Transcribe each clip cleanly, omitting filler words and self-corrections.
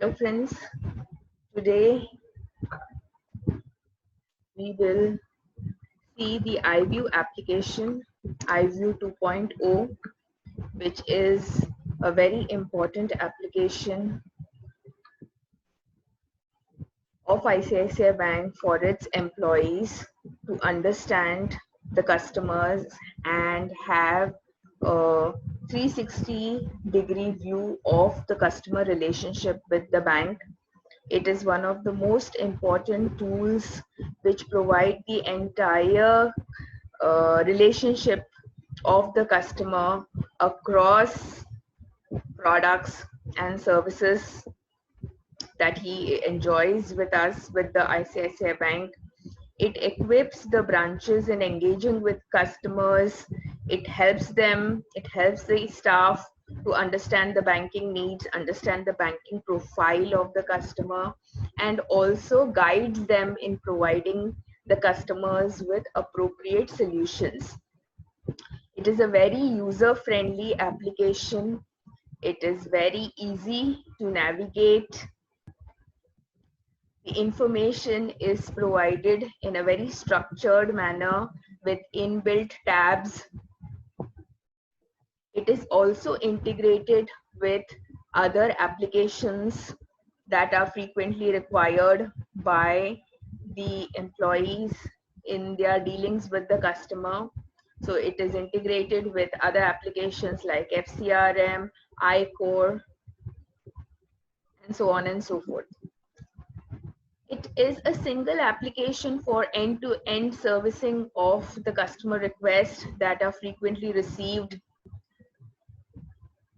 Hello friends, today we will see the iView application, iView 2.0, which is a very important application of ICICI Bank for its employees to understand the customers and have a 360-degree view of the customer relationship with the bank. It is one of the most important tools which provide the entire relationship of the customer across products and services that he enjoys with us, with the ICICI Bank. It equips the branches in engaging with customers. It helps them, it helps the staff to understand the banking needs, understand the banking profile of the customer, and also guides them in providing the customers with appropriate solutions. It is a very user-friendly application. It is very easy to navigate. The information is provided in a very structured manner with inbuilt tabs. It is also integrated with other applications that are frequently required by the employees in their dealings with the customer. So it is integrated with other applications like FCRM, iCore, and so on and so forth. It is a single application for end-to-end servicing of the customer requests that are frequently received.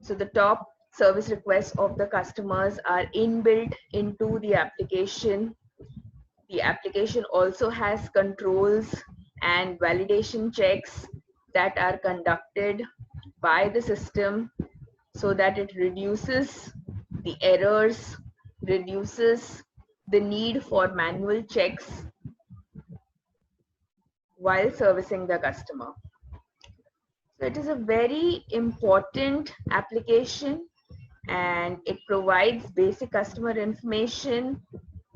So the top service requests of the customers are inbuilt into the application. The application also has controls and validation checks that are conducted by the system so that it reduces the errors, reduces the need for manual checks while servicing the customer. So it is a very important application and it provides basic customer information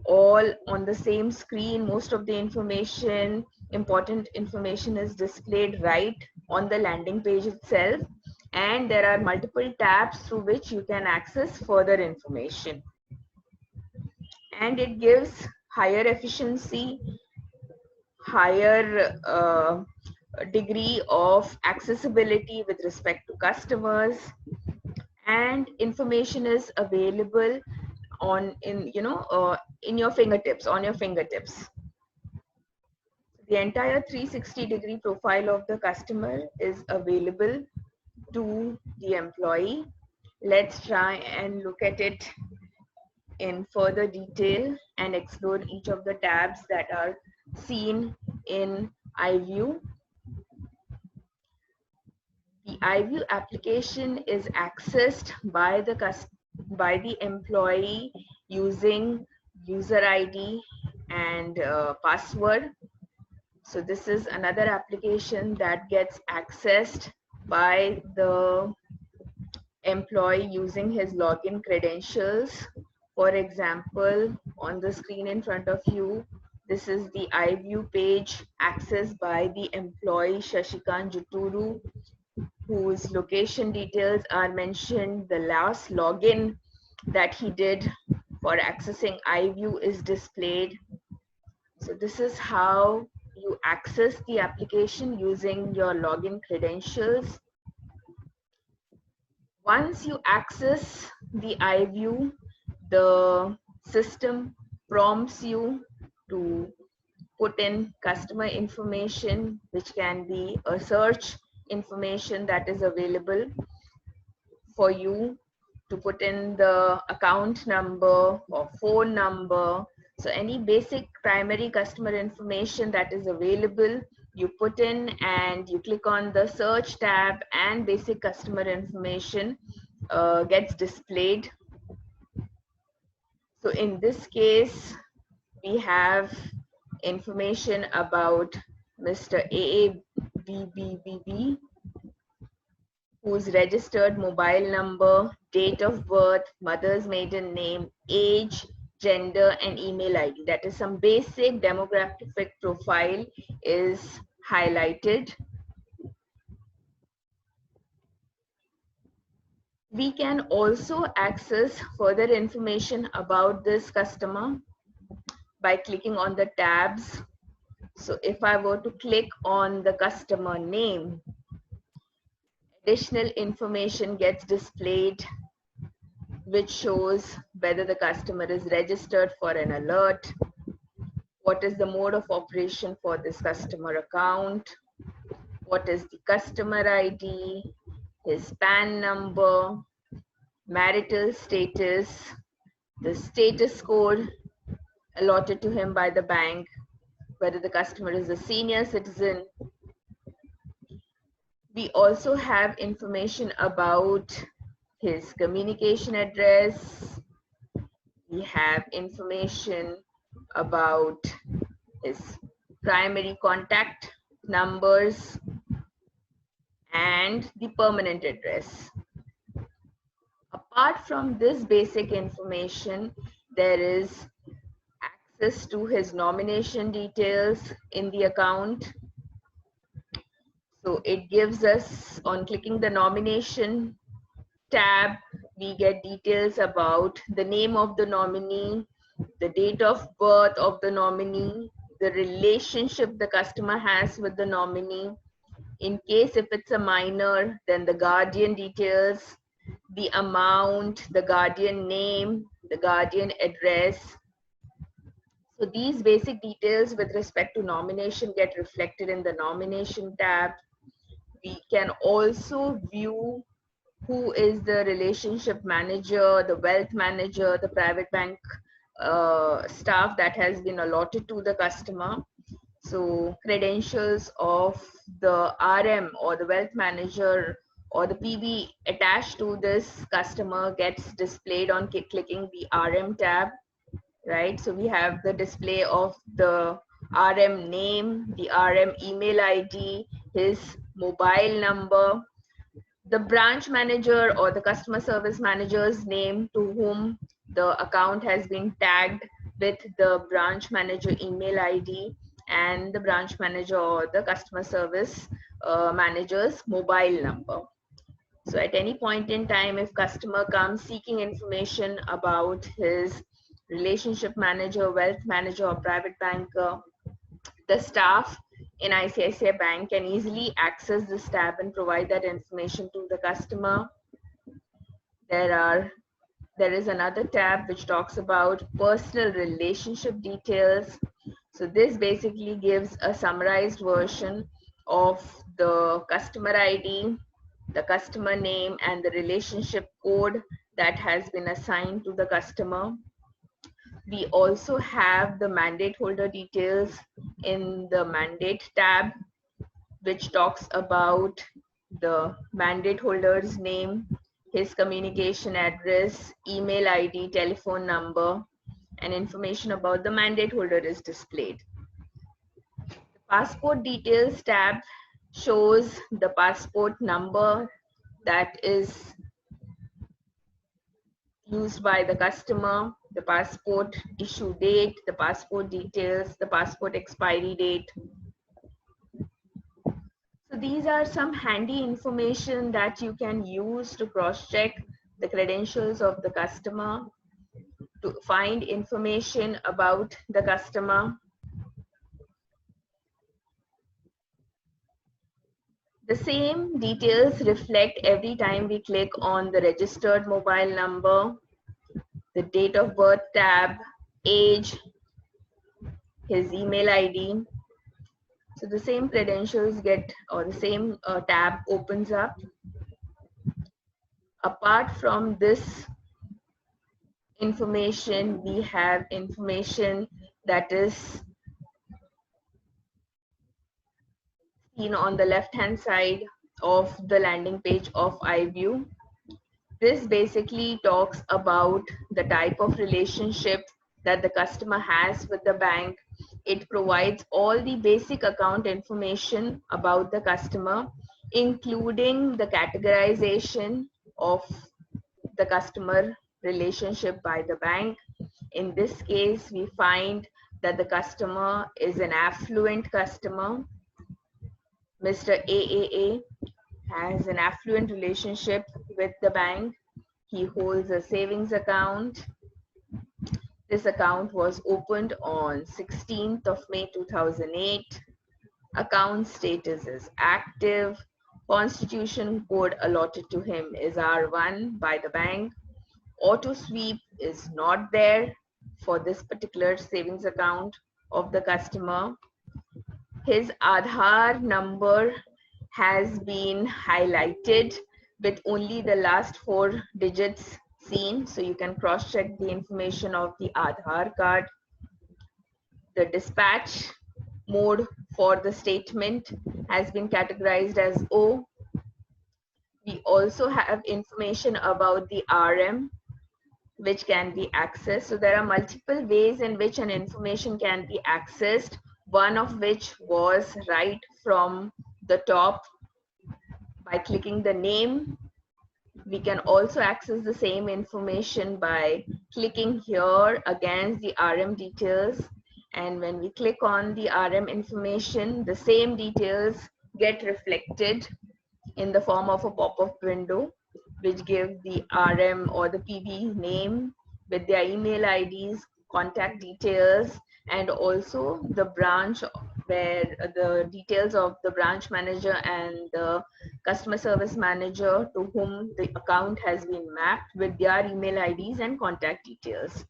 all on the same screen. Most of the information, important information, is displayed right on the landing page itself, and there are multiple tabs through which you can access further information. And it gives higher efficiency, higher degree of accessibility with respect to customers, and information is available in your fingertips, on your fingertips. The entire 360-degree profile of the customer is available to the employee. Let's try and look at it in further detail and explore each of the tabs that are seen in iView. The iView application is accessed by the employee using user ID and password. So this is another application that gets accessed by the employee using his login credentials. For example, on the screen in front of you, this is the iView page accessed by the employee Shashikant Juturu, whose location details are mentioned. The last login that he did for accessing iView is displayed. So this is how you access the application using your login credentials. Once you access the iView, the system prompts you to put in customer information, which can be a search information that is available for you, to put in the account number or phone number. So any basic primary customer information that is available, you put in and you click on the search tab, and basic customer information gets displayed. So in this case, we have information about Mr. AABBB, whose registered mobile number date of birth, mother's maiden name, age, gender, and email ID. That is, some basic demographic profile is highlighted. We can also access further information about this customer by clicking on the tabs. So if I were to click on the customer name, additional information gets displayed, which shows whether the customer is registered for an alert, what is the mode of operation for this customer account, what is the customer ID, his PAN number, marital status, the status code allotted to him by the bank, whether the customer is a senior citizen. We also have information about his communication address. We have information about his primary contact numbers and the permanent address. Apart from this basic information, there is access to his nomination details in the account. So it gives us, on clicking the nomination tab, we get details about the name of the nominee, the date of birth of the nominee, the relationship the customer has with the nominee. In case if it's a minor, then the guardian details, the amount, the guardian name, the guardian address. So these basic details with respect to nomination get reflected in the nomination tab. We can also view who is the relationship manager, the wealth manager, the private bank staff that has been allotted to the customer. So credentials of the RM or the wealth manager or the PB attached to this customer gets displayed on clicking the RM tab, right? So we have the display of the RM name, the RM email ID, his mobile number, the branch manager or the customer service manager's name to whom the account has been tagged with the branch manager email ID, and the branch manager or the customer service manager's mobile number. So at any point in time, if customer comes seeking information about his relationship manager, wealth manager, or private banker, the staff in ICICI Bank can easily access this tab and provide that information to the customer. There is another tab which talks about personal relationship details. So this basically gives a summarized version of the customer ID, the customer name, and the relationship code that has been assigned to the customer. We also have the mandate holder details in the mandate tab, which talks about the mandate holder's name, his communication address, email ID, telephone number, and information about the mandate holder is displayed. The passport details tab shows the passport number that is used by the customer, the passport issue date, the passport details, the passport expiry date. So these are some handy information that you can use to cross-check the credentials of the customer, to find information about the customer. The same details reflect every time we click on the registered mobile number, the date of birth tab, age, his email ID. So the same credentials get, or the same tab opens up. Apart from this information, we have information that is seen on the left-hand side of the landing page of iView. This basically talks about the type of relationship that the customer has with the bank. It provides all the basic account information about the customer, including the categorization of the customer relationship by the bank. In this case, we find that the customer is an affluent customer. Mr. AAA has an affluent relationship with the bank. He holds a savings account. This account was opened on 16th of May 2008. Account status is active. Constitution code allotted to him is R1 by the bank. Auto sweep is not there for this particular savings account of the customer. His Aadhaar number has been highlighted with only the last 4 digits seen, so you can cross-check the information of the Aadhaar card. The dispatch mode for the statement has been categorized as O. We also have information about the RM, which can be accessed. So there are multiple ways in which an information can be accessed, one of which was right from the top by clicking the name. We can also access the same information by clicking here against the RM details. And when we click on the RM information, the same details get reflected in the form of a pop-up window, which give the RM or the PB name with their email IDs, contact details, and also the branch where the details of the branch manager and the customer service manager to whom the account has been mapped with their email IDs and contact details.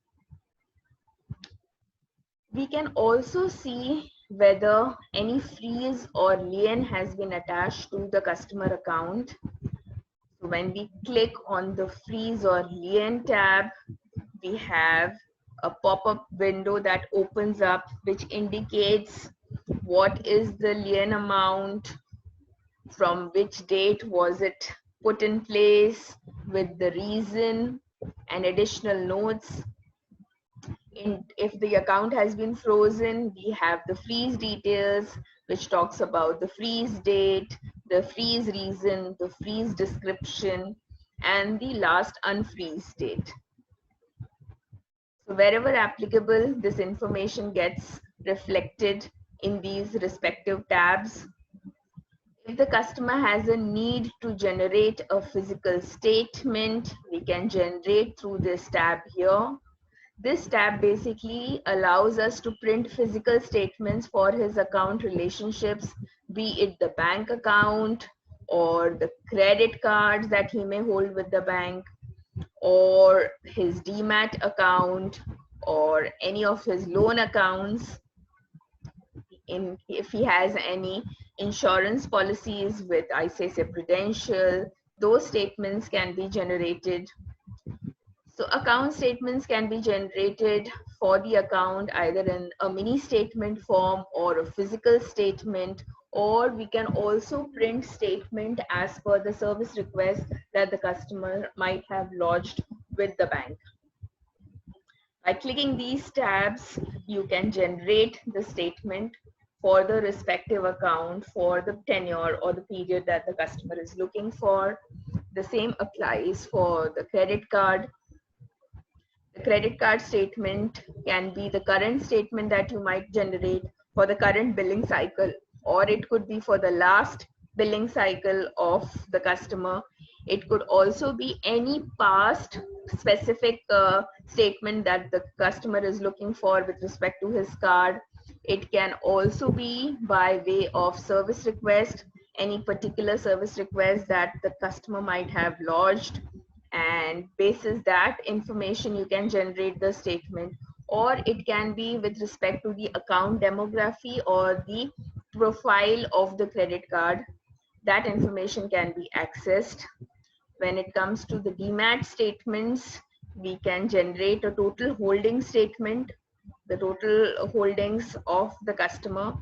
We can also see whether any freeze or lien has been attached to the customer account. So when we click on the freeze or lien tab, we have a pop-up window that opens up, which indicates what is the lien amount, from which date was it put in place, with the reason and additional notes. If the account has been frozen, we have the freeze details, which talks about the freeze date, the freeze reason, the freeze description, and the last unfreeze date. So wherever applicable, this information gets reflected in these respective tabs. If the customer has a need to generate a physical statement, we can generate through this tab here. This tab basically allows us to print physical statements for his account relationships, be it the bank account or the credit cards that he may hold with the bank, or his demat account, or any of his loan accounts. If he has any insurance policies with ICICI Prudential, those statements can be generated. So account statements can be generated for the account either in a mini statement form or a physical statement, or we can also print statement as per the service request that the customer might have lodged with the bank. By clicking these tabs, you can generate the statement for the respective account for the tenure or the period that the customer is looking for. The same applies for the credit card. The credit card statement can be the current statement that you might generate for the current billing cycle, or it could be for the last billing cycle of the customer. It could also be any past specific statement that the customer is looking for with respect to his card. It can also be by way of service request, any particular service request that the customer might have lodged, and basis that information you can generate the statement. Or it can be with respect to the account demography or the profile of the credit card. That information can be accessed. When it comes to the demat statements, we can generate a total holding statement, the total holdings of the customer.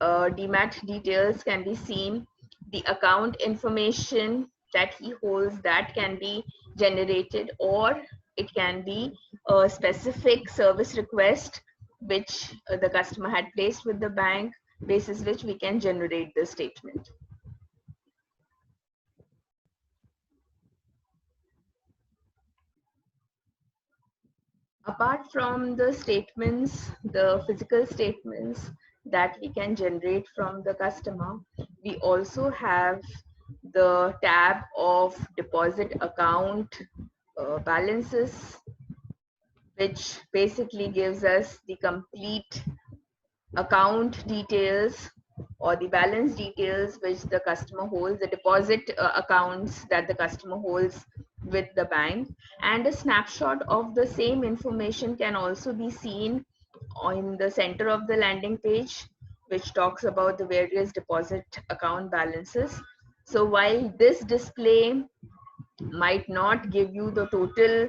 Demat details can be seen. The account information that he holds, that can be generated, or it can be a specific service request which the customer had placed with the bank, basis which we can generate the statement. Apart from the statements, the physical statements that we can generate from the customer, we also have the tab of deposit account balances, which basically gives us the complete account details or the balance details which the customer holds, the deposit accounts that the customer holds with the bank, and a snapshot of the same information can also be seen in the center of the landing page, which talks about the various deposit account balances. So while this display might not give you the total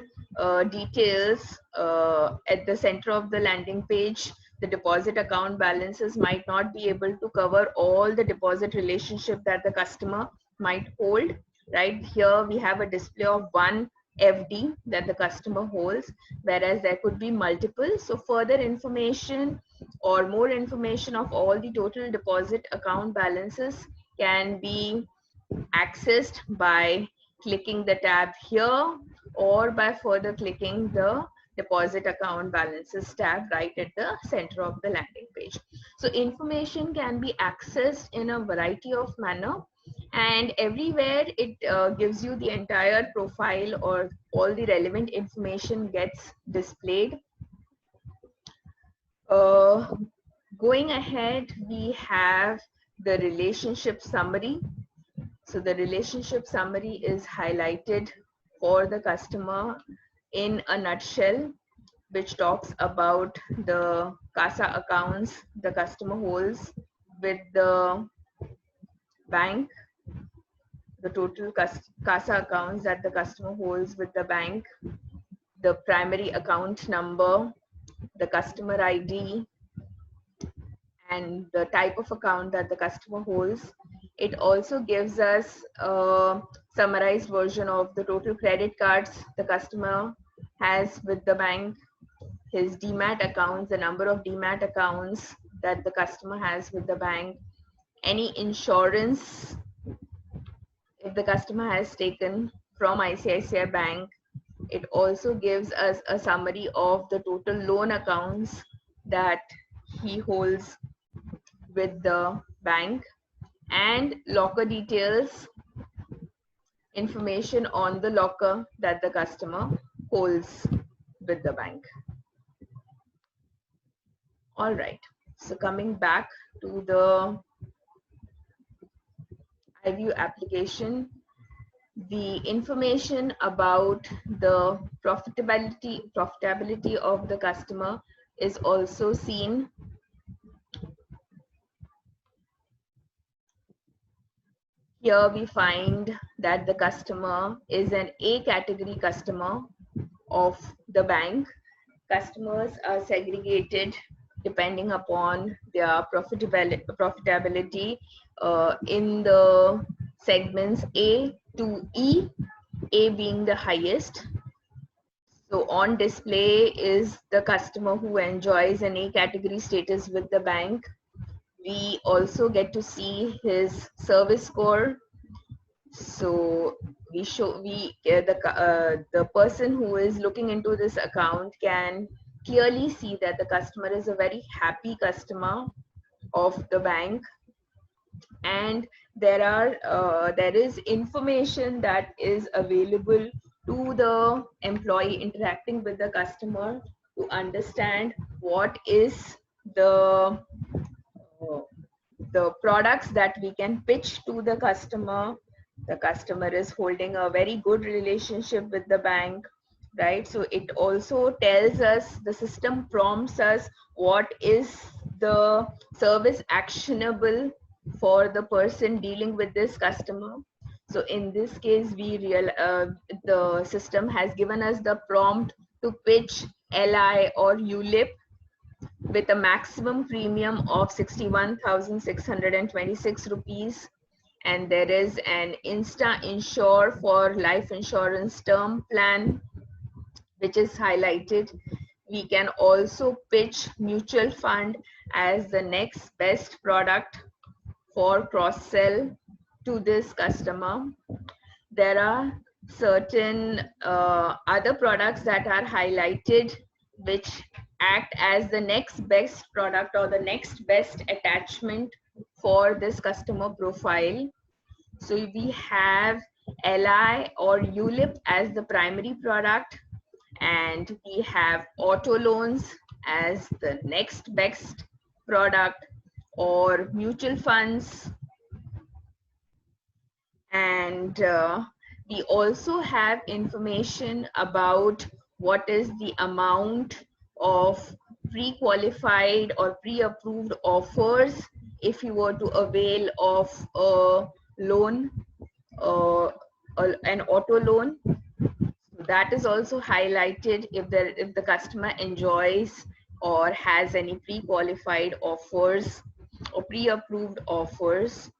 details at the center of the landing page, the deposit account balances might not be able to cover all the deposit relationship that the customer might hold. Right here we have a display of one FD that the customer holds, whereas there could be multiple. So further information or more information of all the total deposit account balances can be accessed by clicking the tab here or by further clicking the deposit account balances tab right at the center of the landing page. So information can be accessed in a variety of manner, and everywhere it gives you the entire profile or all the relevant information gets displayed. uh, Going ahead, we have the relationship summary. So the relationship summary is highlighted for the customer in a nutshell, which talks about the CASA accounts the customer holds with the bank, the total CASA accounts that the customer holds with the bank, the primary account number, the customer ID, and the type of account that the customer holds. It also gives us a summarized version of the total credit cards the customer has with the bank, his demat accounts, the number of demat accounts that the customer has with the bank, any insurance if the customer has taken from ICICI Bank. It also gives us a summary of the total loan accounts that he holds with the bank, and locker details, information on the locker that the customer holds with the bank. All right, so coming back to the iView application, the information about the profitability of the customer is also seen. Here we find that the customer is an A category customer of the bank. Customers are segregated depending upon their profitability in the segments A to E, A being the highest. So on display is the customer who enjoys an A category status with the bank. We also get to see his service score. So the person who is looking into this account can clearly see that the customer is a very happy customer of the bank, and there is information that is available to the employee interacting with the customer to understand what is uh, the products that we can pitch to the customer. The customer is holding a very good relationship with the bank, right? So it also tells us, the system prompts us what is the service actionable for the person dealing with this customer. So in this case, the system has given us the prompt to pitch LI or ULIP with a maximum premium of 61,626 rupees, and there is an Insta Insure for life insurance term plan which is highlighted. We can also pitch mutual fund as the next best product for cross sell to this customer. There are certain other products that are highlighted which act as the next best product or the next best attachment for this customer profile. So we have LI or ULIP as the primary product, and we have auto loans as the next best product, or mutual funds. And we also have information about what is the amount of pre-qualified or pre-approved offers if you were to avail of a loan, uh, an auto loan. That is also highlighted if the customer enjoys or has any pre-qualified offers or pre-approved offers.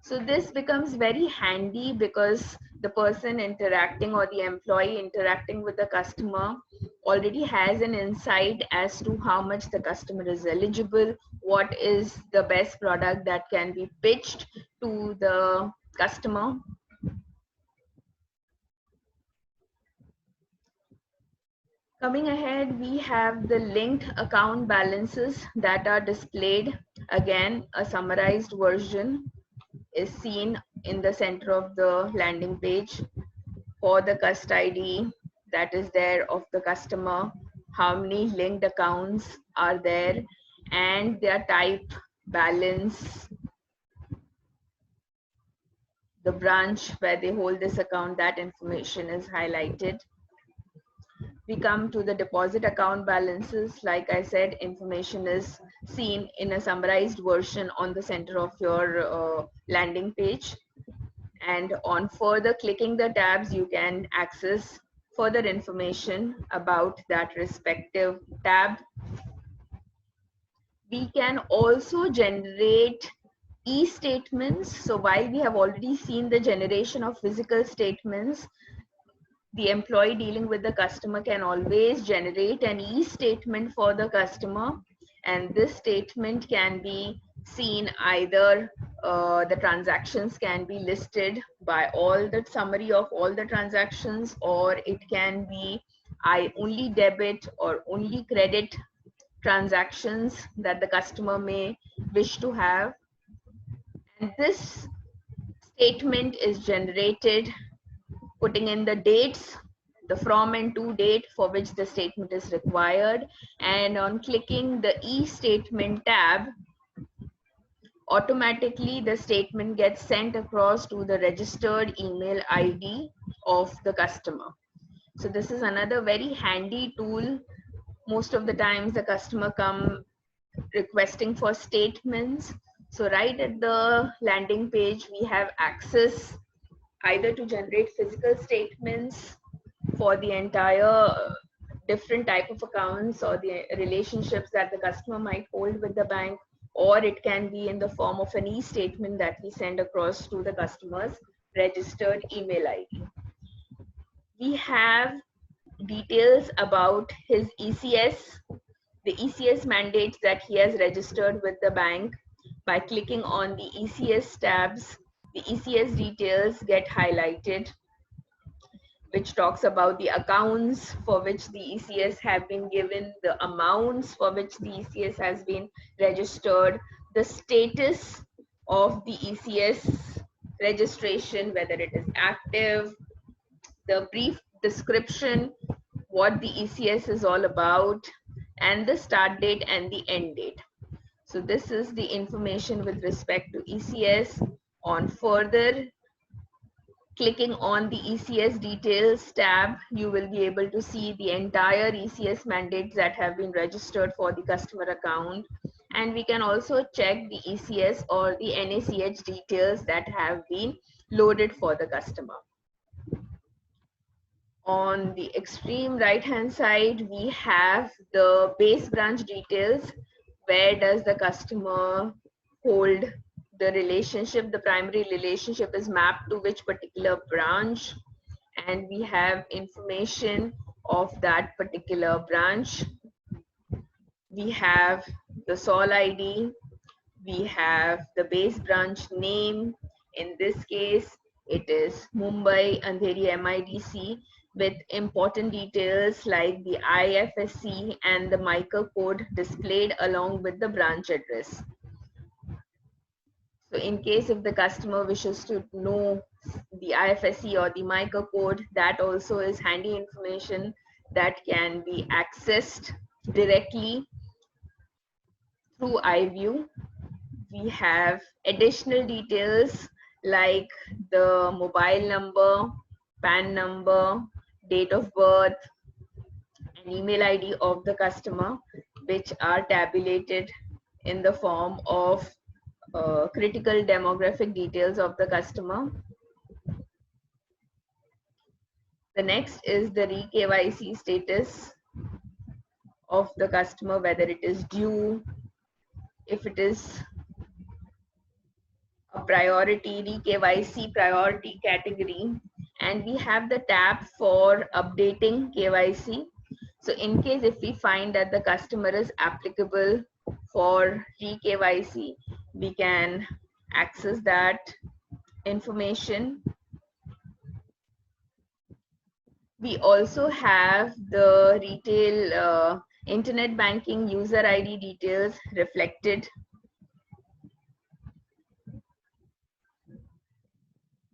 So this becomes very handy because the person interacting or the employee interacting with the customer already has an insight as to how much the customer is eligible, what is the best product that can be pitched to the customer. Coming ahead, we have the linked account balances that are displayed. Again, a summarized version is seen in the center of the landing page for the cust ID that is there of the customer, how many linked accounts are there, and their type, balance, the branch where they hold this account, that information is highlighted. We come to the deposit account balances. Like I said, information is seen in a summarized version on the center of your landing page. And on further clicking the tabs, you can access further information about that respective tab. We can also generate e-statements. So while we have already seen the generation of physical statements, the employee dealing with the customer can always generate an e-statement for the customer, and this statement can be seen either the transactions can be listed by all the summary of all the transactions, or it can be only debit or only credit transactions that the customer may wish to have. And this statement is generated putting in the dates, the from and to date for which the statement is required. And on clicking the e-statement tab, automatically the statement gets sent across to the registered email ID of the customer. So this is another very handy tool. Most of the times the customer come requesting for statements. So right at the landing page, we have access either to generate physical statements for the entire different type of accounts or the relationships that the customer might hold with the bank, or it can be in the form of an e-statement that we send across to the customer's registered email ID. We have details about his ECS, the ECS mandates that he has registered with the bank. By clicking on the ECS tabs, the ECS details get highlighted, which talks about the accounts for which the ECS have been given, the amounts for which the ECS has been registered, the status of the ECS registration, whether it is active, the brief description, what the ECS is all about, and the start date and the end date. So this is the information with respect to ECS. On further clicking on the ECS details tab, you will be able to see the entire ECS mandates that have been registered for the customer account. And we can also check the ECS or the NACH details that have been loaded for the customer. On the extreme right hand side, we have the base branch details. Where does the customer hold the relationship? The primary relationship is mapped to which particular branch, and we have information of that particular branch. We have the SOL ID, we have the base branch name. In this case, it is Mumbai Andheri MIDC. with important details like the IFSC and the MICA code displayed along with the branch address. So in case if the customer wishes to know the IFSC or the MICA code, that also is handy information that can be accessed directly through iView. We have additional details like the mobile number, PAN number, date of birth, and email ID of the customer, which are tabulated in the form of critical demographic details of the customer. The next is the re-KYC status of the customer, whether it is due, if it is a priority, re-KYC priority category, and we have the tab for updating KYC. So in case if we find that the customer is applicable for re-KYC, we can access that information. We also have the retail internet banking user ID details reflected.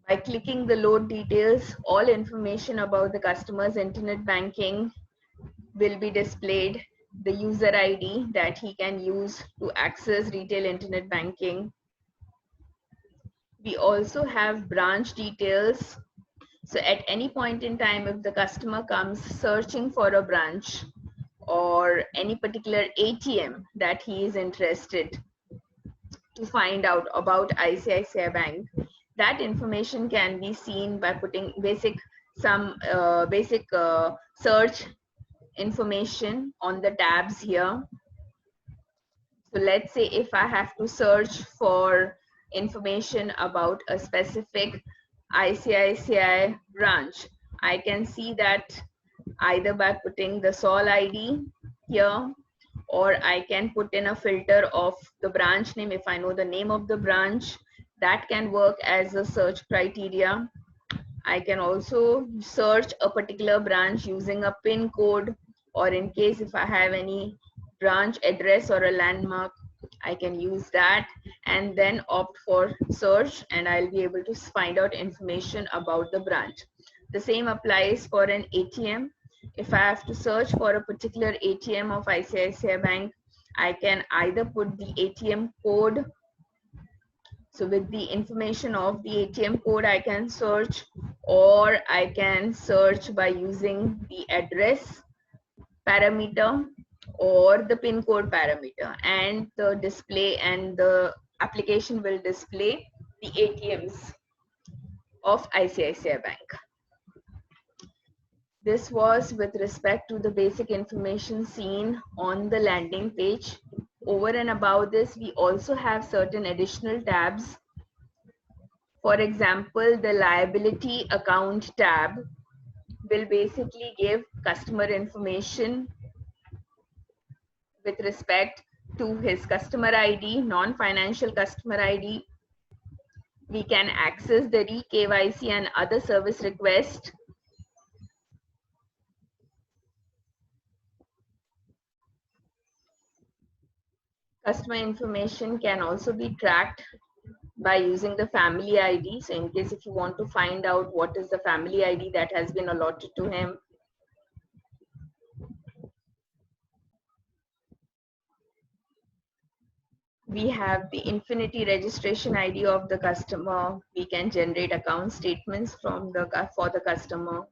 By clicking the load details, all information about the customer's internet banking will be displayed, the user ID that he can use to access retail internet banking. We also have branch details. So at any point in time, if the customer comes searching for a branch or any particular ATM that he is interested to find out about ICICI Bank, that information can be seen by putting basic search information on the tabs here. So let's say if I have to search for information about a specific ICICI branch, I can see that either by putting the SOL ID here, or I can put in a filter of the branch name if I know the name of the branch. That can work as a search criteria. I can also search a particular branch using a PIN code, or in case if I have any branch address or a landmark, I can use that and then opt for search, and I'll be able to find out information about the branch. The same applies for an ATM. If I have to search for a particular ATM of ICICI Bank, I can either put the ATM code. So with the information of the ATM code, I can search, or I can search by using the address parameter or the PIN code parameter, and the display and the application will display the ATMs of ICICI Bank. This was with respect to the basic information seen on the landing page. Over and above this, we also have certain additional tabs. For example, the liability account tab will basically give customer information with respect to his customer ID, non-financial customer ID. We can access the re-KYC and other service requests. Customer information can also be tracked by using the family ID. So in case if you want to find out what is the family ID that has been allotted to him, we have the Infinity registration ID of the customer. We can generate account statements for the customer.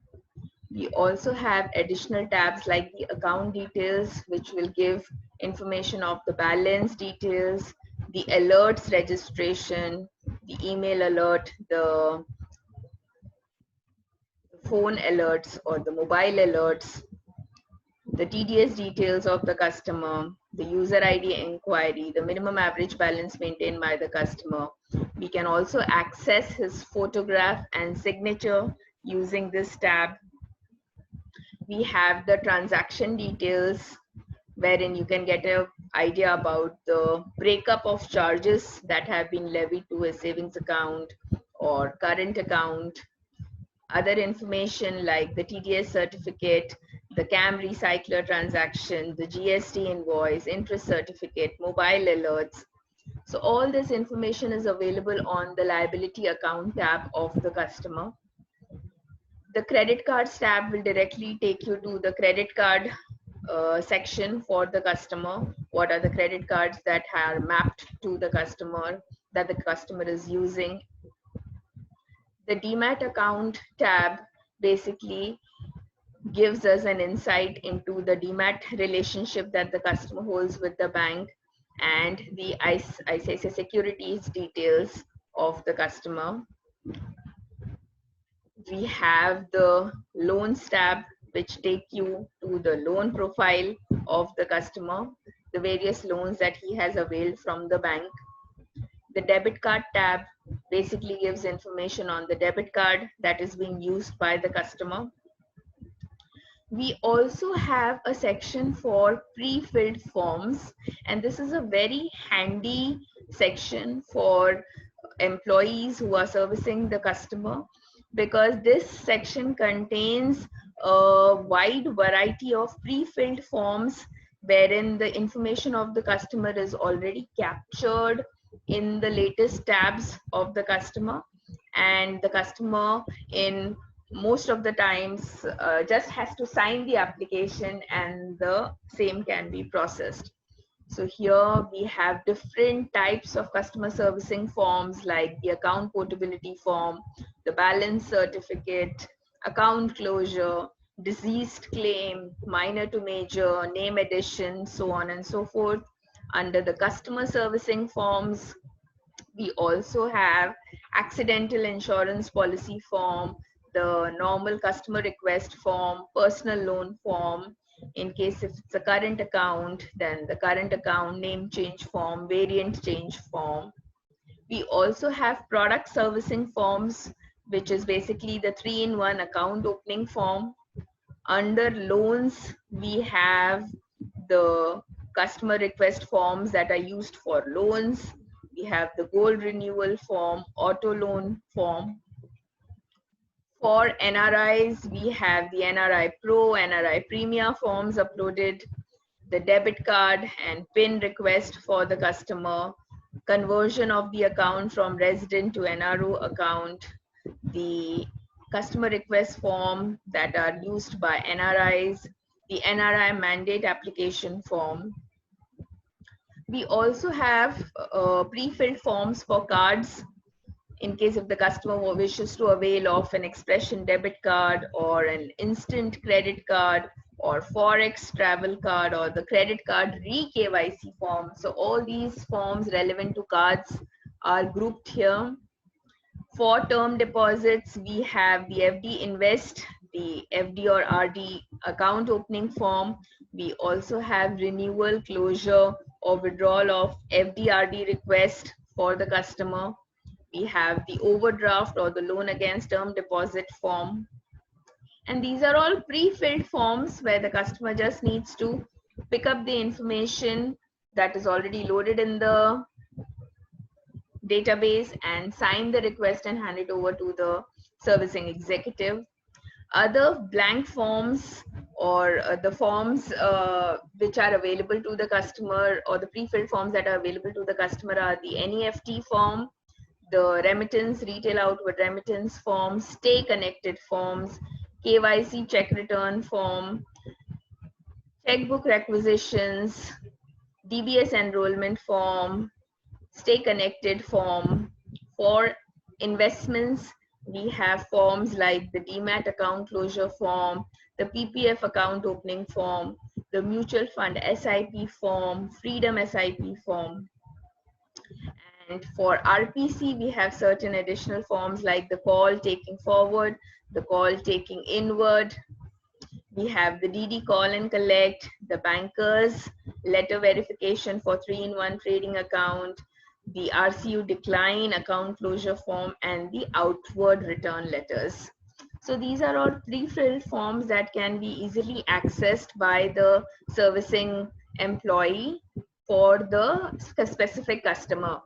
We also have additional tabs like the account details, which will give information of the balance details, the alerts registration, the email alert, the phone alerts or the mobile alerts, the TDS details of the customer, the user ID inquiry, the minimum average balance maintained by the customer. We can also access his photograph and signature using this tab. We have the transaction details, wherein you can get an idea about the breakup of charges that have been levied to a savings account or current account. Other information like the TDS certificate, the CAM recycler transaction, the GST invoice, interest certificate, mobile alerts. So all this information is available on the liability account tab of the customer. The credit cards tab will directly take you to the credit card section for the customer. What are the credit cards that are mapped to the customer that the customer is using? The demat account tab basically gives us an insight into the demat relationship that the customer holds with the bank and the ICICI securities details of the customer. We have the loans tab, which take you to the loan profile of the customer, the various loans that he has availed from the bank. The debit card tab basically gives information on the debit card that is being used by the customer. We also have a section for pre-filled forms, and this is a very handy section for employees who are servicing the customer, because this section contains a wide variety of pre-filled forms wherein the information of the customer is already captured in the latest tabs of the customer, and the customer in most of the times just has to sign the application and the same can be processed. So here we have different types of customer servicing forms like the account portability form, the balance certificate, account closure, deceased claim, minor to major, name addition, so on and so forth. Under the customer servicing forms, we also have accidental insurance policy form, the normal customer request form, personal loan form. In case if it's a current account, then the current account name change form, variant change form. We also have product servicing forms, which is basically the 3-in-1 account opening form. Under loans, we have the customer request forms that are used for loans. We have the gold renewal form, auto loan form. For NRIs, we have the NRI Pro, NRI Premier forms uploaded, the debit card and PIN request for the customer, conversion of the account from resident to NRO account, the customer request form that are used by NRIs, the NRI mandate application form. We also have pre-filled forms for cards in case if the customer wishes to avail of an expression debit card or an instant credit card or forex travel card or the credit card re-KYC form. So all these forms relevant to cards are grouped here. For term deposits, we have the FD Invest, the FD or RD account opening form. We also have renewal, closure, or withdrawal of FD/RD request for the customer. We have the overdraft or the loan against term deposit form. And these are all pre-filled forms where the customer just needs to pick up the information that is already loaded in the database and sign the request and hand it over to the servicing executive. Other blank forms or the forms which are available to the customer, or the pre-filled forms that are available to the customer, are the NEFT form, the remittance, retail outward remittance form, stay connected forms, KYC check return form, checkbook requisitions, DBS enrollment form, stay connected form. For investments, we have forms like the demat account closure form, the PPF account opening form, the mutual fund SIP form, freedom SIP form. And for RPC, we have certain additional forms like the call taking forward, the call taking inward. We have the DD call and collect, the bankers letter verification for 3-in-1 trading account, the RCU decline account closure form, and the outward return letters. So these are all pre-filled forms that can be easily accessed by the servicing employee for the specific customer.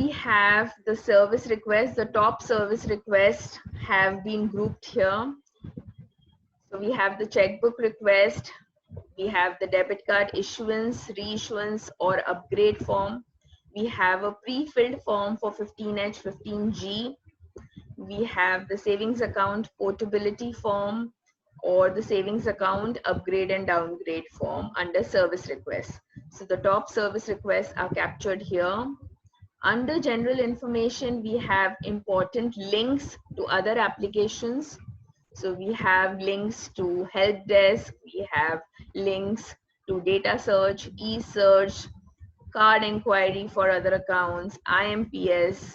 we have the service requests. The top service requests have been grouped here. So we have the checkbook request, we have the debit card issuance, reissuance, or upgrade form. We have a pre-filled form for 15H, 15G. We have the savings account portability form or the savings account upgrade and downgrade form under service requests. So the top service requests are captured here. Under general information, we have important links to other applications. So we have links to help desk, we have links to data search, e-search, card inquiry for other accounts, IMPS,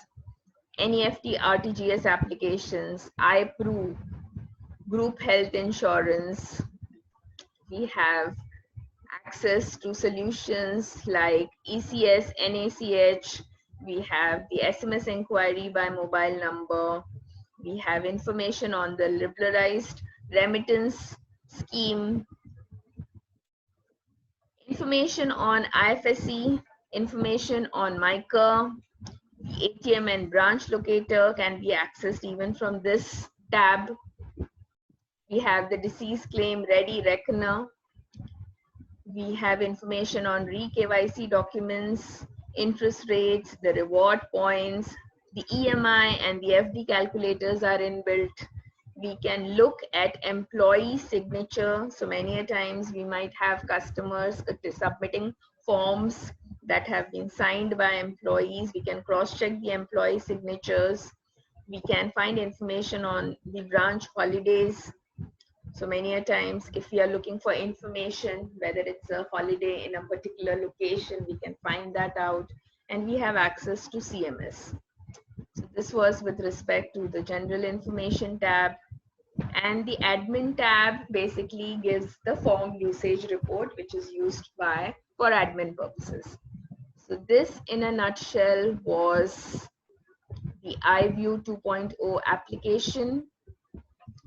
NEFT RTGS applications, iProve, group health insurance. We have access to solutions like ECS, NACH. We have the SMS inquiry by mobile number. We have information on the liberalized remittance scheme, information on IFSC, information on MICA. The ATM and branch locator can be accessed even from this tab. We have the disease claim ready reckoner. We have information on re-KYC documents, interest rates, the reward points, the EMI and the FD calculators are inbuilt. We can look at employee signature. So many a times we might have customers submitting forms that have been signed by employees. We can cross-check the employee signatures. We can find information on the branch holidays. So many a times, if we are looking for information, whether it's a holiday in a particular location, we can find that out, and we have access to CMS. So this was with respect to the general information tab, and the admin tab basically gives the form usage report, which is used for admin purposes. So this in a nutshell was the iView 2.0 application,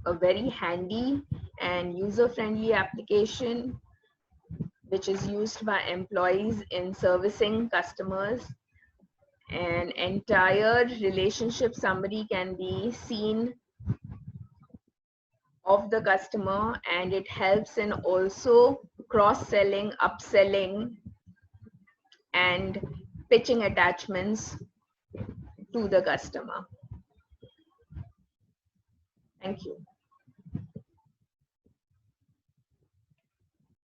a very handy and user-friendly application which is used by employees in servicing customers. An entire relationship summary can be seen of the customer, and it helps in also cross-selling, upselling, and pitching attachments to the customer. Thank you.